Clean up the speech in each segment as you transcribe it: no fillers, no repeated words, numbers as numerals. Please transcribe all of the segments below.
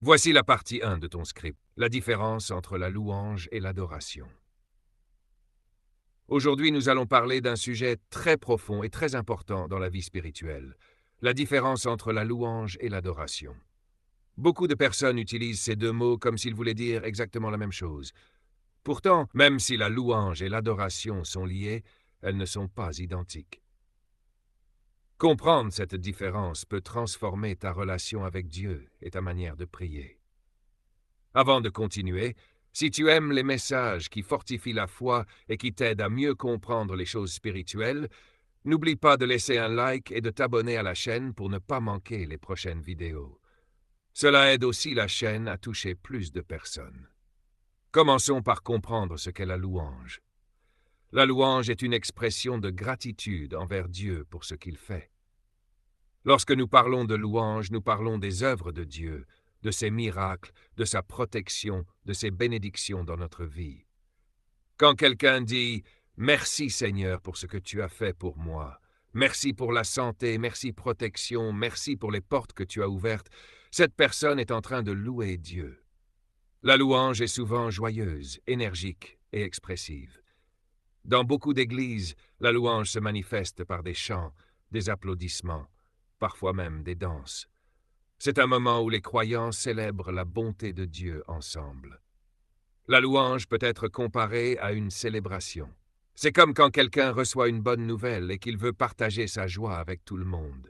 Voici la partie 1 de ton script, la différence entre la louange et l'adoration. Aujourd'hui, nous allons parler d'un sujet très profond et très important dans la vie spirituelle, la différence entre la louange et l'adoration. Beaucoup de personnes utilisent ces deux mots comme s'ils voulaient dire exactement la même chose. Pourtant, même si la louange et l'adoration sont liées, elles ne sont pas identiques. Comprendre cette différence peut transformer ta relation avec Dieu et ta manière de prier. Avant de continuer, si tu aimes les messages qui fortifient la foi et qui t'aident à mieux comprendre les choses spirituelles, n'oublie pas de laisser un like et de t'abonner à la chaîne pour ne pas manquer les prochaines vidéos. Cela aide aussi la chaîne à toucher plus de personnes. Commençons par comprendre ce qu'est la louange. La louange est une expression de gratitude envers Dieu pour ce qu'il fait. Lorsque nous parlons de louange, nous parlons des œuvres de Dieu, de ses miracles, de sa protection, de ses bénédictions dans notre vie. Quand quelqu'un dit « Merci Seigneur pour ce que tu as fait pour moi, merci pour la santé, merci protection, merci pour les portes que tu as ouvertes », cette personne est en train de louer Dieu. La louange est souvent joyeuse, énergique et expressive. Dans beaucoup d'églises, la louange se manifeste par des chants, des applaudissements, parfois même des danses. C'est un moment où les croyants célèbrent la bonté de Dieu ensemble. La louange peut être comparée à une célébration. C'est comme quand quelqu'un reçoit une bonne nouvelle et qu'il veut partager sa joie avec tout le monde.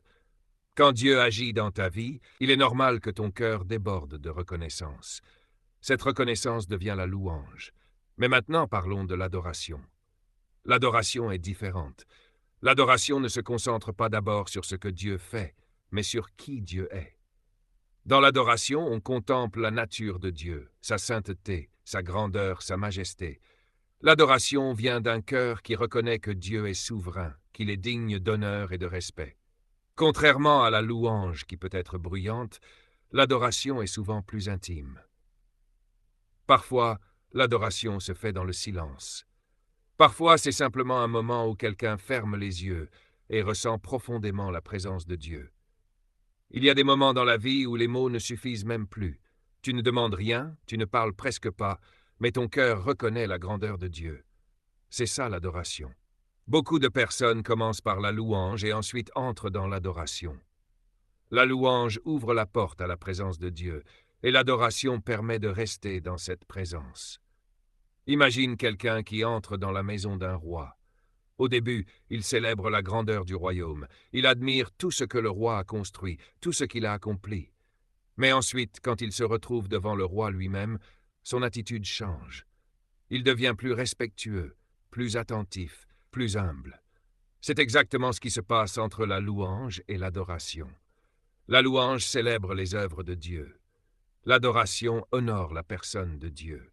Quand Dieu agit dans ta vie, il est normal que ton cœur déborde de reconnaissance. Cette reconnaissance devient la louange. Mais maintenant parlons de l'adoration. L'adoration est différente. L'adoration ne se concentre pas d'abord sur ce que Dieu fait, mais sur qui Dieu est. Dans l'adoration, on contemple la nature de Dieu, sa sainteté, sa grandeur, sa majesté. L'adoration vient d'un cœur qui reconnaît que Dieu est souverain, qu'il est digne d'honneur et de respect. Contrairement à la louange qui peut être bruyante, l'adoration est souvent plus intime. Parfois, l'adoration se fait dans le silence. Parfois, c'est simplement un moment où quelqu'un ferme les yeux et ressent profondément la présence de Dieu. Il y a des moments dans la vie où les mots ne suffisent même plus. Tu ne demandes rien, tu ne parles presque pas, mais ton cœur reconnaît la grandeur de Dieu. C'est ça l'adoration. Beaucoup de personnes commencent par la louange et ensuite entrent dans l'adoration. La louange ouvre la porte à la présence de Dieu et l'adoration permet de rester dans cette présence. Imagine quelqu'un qui entre dans la maison d'un roi. Au début, il célèbre la grandeur du royaume. Il admire tout ce que le roi a construit, tout ce qu'il a accompli. Mais ensuite, quand il se retrouve devant le roi lui-même, son attitude change. Il devient plus respectueux, plus attentif, plus humble. C'est exactement ce qui se passe entre la louange et l'adoration. La louange célèbre les œuvres de Dieu. L'adoration honore la personne de Dieu.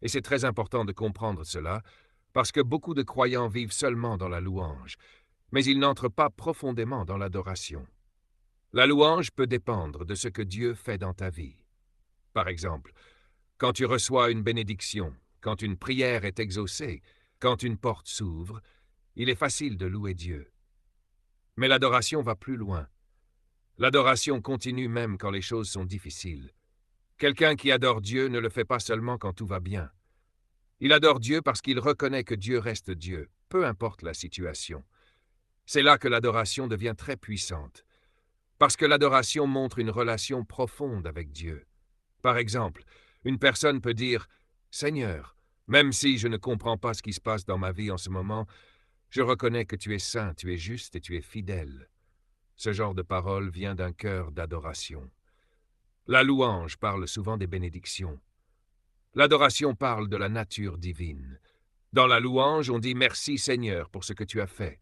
Et c'est très important de comprendre cela, parce que beaucoup de croyants vivent seulement dans la louange, mais ils n'entrent pas profondément dans l'adoration. La louange peut dépendre de ce que Dieu fait dans ta vie. Par exemple, quand tu reçois une bénédiction, quand une prière est exaucée, quand une porte s'ouvre, il est facile de louer Dieu. Mais l'adoration va plus loin. L'adoration continue même quand les choses sont difficiles. Quelqu'un qui adore Dieu ne le fait pas seulement quand tout va bien. Il adore Dieu parce qu'il reconnaît que Dieu reste Dieu, peu importe la situation. C'est là que l'adoration devient très puissante, parce que l'adoration montre une relation profonde avec Dieu. Par exemple, une personne peut dire « Seigneur, même si je ne comprends pas ce qui se passe dans ma vie en ce moment, je reconnais que tu es saint, tu es juste et tu es fidèle. » Ce genre de parole vient d'un cœur d'adoration. La louange parle souvent des bénédictions. L'adoration parle de la nature divine. Dans la louange, on dit « Merci Seigneur pour ce que tu as fait ».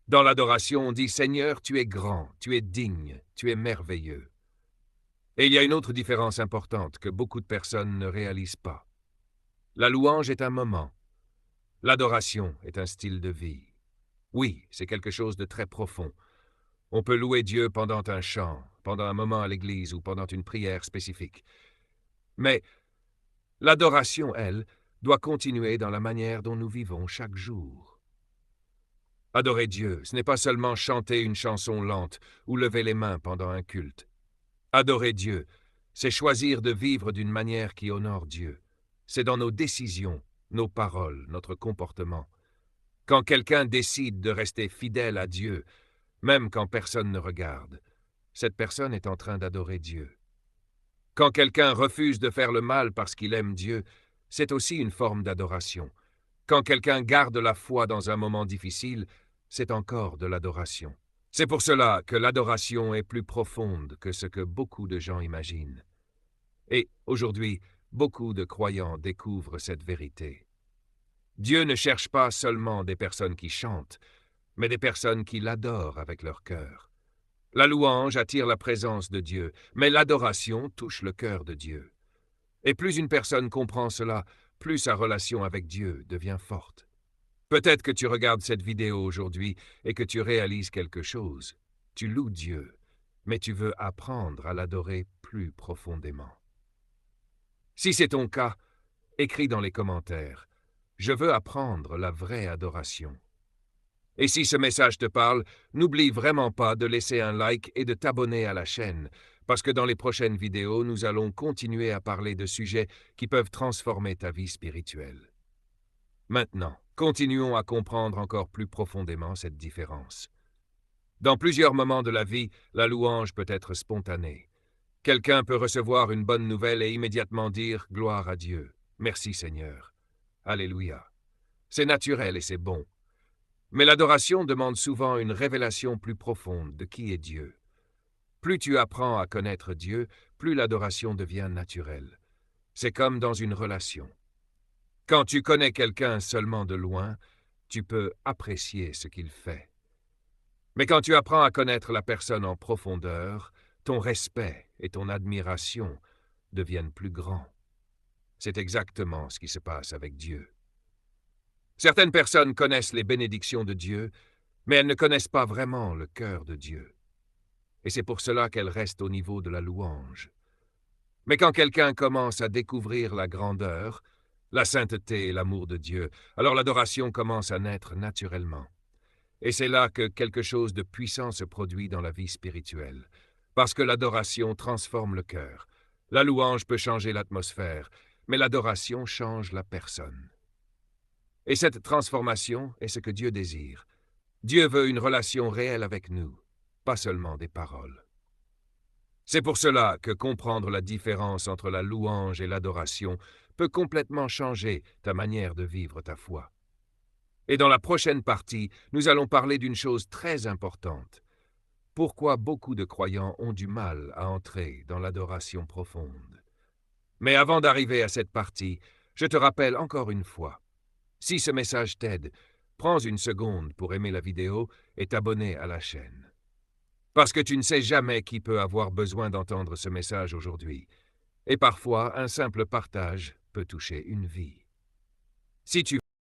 Dans l'adoration, on dit « Seigneur, tu es grand, tu es digne, tu es merveilleux ». Et il y a une autre différence importante que beaucoup de personnes ne réalisent pas. La louange est un moment. L'adoration est un style de vie. Oui, c'est quelque chose de très profond. On peut louer Dieu pendant un chant, pendant un moment à l'église ou pendant une prière spécifique. Mais l'adoration, elle, doit continuer dans la manière dont nous vivons chaque jour. Adorer Dieu, ce n'est pas seulement chanter une chanson lente ou lever les mains pendant un culte. Adorer Dieu, c'est choisir de vivre d'une manière qui honore Dieu. C'est dans nos décisions, nos paroles, notre comportement. Quand quelqu'un décide de rester fidèle à Dieu, même quand personne ne regarde, cette personne est en train d'adorer Dieu. Quand quelqu'un refuse de faire le mal parce qu'il aime Dieu, c'est aussi une forme d'adoration. Quand quelqu'un garde la foi dans un moment difficile, c'est encore de l'adoration. C'est pour cela que l'adoration est plus profonde que ce que beaucoup de gens imaginent. Et aujourd'hui, beaucoup de croyants découvrent cette vérité. Dieu ne cherche pas seulement des personnes qui chantent, mais des personnes qui l'adorent avec leur cœur. La louange attire la présence de Dieu, mais l'adoration touche le cœur de Dieu. Et plus une personne comprend cela, plus sa relation avec Dieu devient forte. Peut-être que tu regardes cette vidéo aujourd'hui et que tu réalises quelque chose. Tu loues Dieu, mais tu veux apprendre à l'adorer plus profondément. Si c'est ton cas, écris dans les commentaires « Je veux apprendre la vraie adoration ». Et si ce message te parle, n'oublie vraiment pas de laisser un like et de t'abonner à la chaîne, parce que dans les prochaines vidéos, nous allons continuer à parler de sujets qui peuvent transformer ta vie spirituelle. Maintenant, continuons à comprendre encore plus profondément cette différence. Dans plusieurs moments de la vie, la louange peut être spontanée. Quelqu'un peut recevoir une bonne nouvelle et immédiatement dire « Gloire à Dieu, merci Seigneur, Alléluia ». C'est naturel et c'est bon. Mais l'adoration demande souvent une révélation plus profonde de qui est Dieu. Plus tu apprends à connaître Dieu, plus l'adoration devient naturelle. C'est comme dans une relation. Quand tu connais quelqu'un seulement de loin, tu peux apprécier ce qu'il fait. Mais quand tu apprends à connaître la personne en profondeur, ton respect et ton admiration deviennent plus grands. C'est exactement ce qui se passe avec Dieu. Certaines personnes connaissent les bénédictions de Dieu, mais elles ne connaissent pas vraiment le cœur de Dieu. Et c'est pour cela qu'elles restent au niveau de la louange. Mais quand quelqu'un commence à découvrir la grandeur, la sainteté et l'amour de Dieu, alors l'adoration commence à naître naturellement. Et c'est là que quelque chose de puissant se produit dans la vie spirituelle, parce que l'adoration transforme le cœur. La louange peut changer l'atmosphère, mais l'adoration change la personne. Et cette transformation est ce que Dieu désire. Dieu veut une relation réelle avec nous, pas seulement des paroles. C'est pour cela que comprendre la différence entre la louange et l'adoration peut complètement changer ta manière de vivre ta foi. Et dans la prochaine partie, nous allons parler d'une chose très importante. Pourquoi beaucoup de croyants ont du mal à entrer dans l'adoration profonde. Mais avant d'arriver à cette partie, je te rappelle encore une fois, si ce message t'aide, prends une seconde pour aimer la vidéo et t'abonner à la chaîne. Parce que tu ne sais jamais qui peut avoir besoin d'entendre ce message aujourd'hui. Et parfois, un simple partage peut toucher une vie. Si tu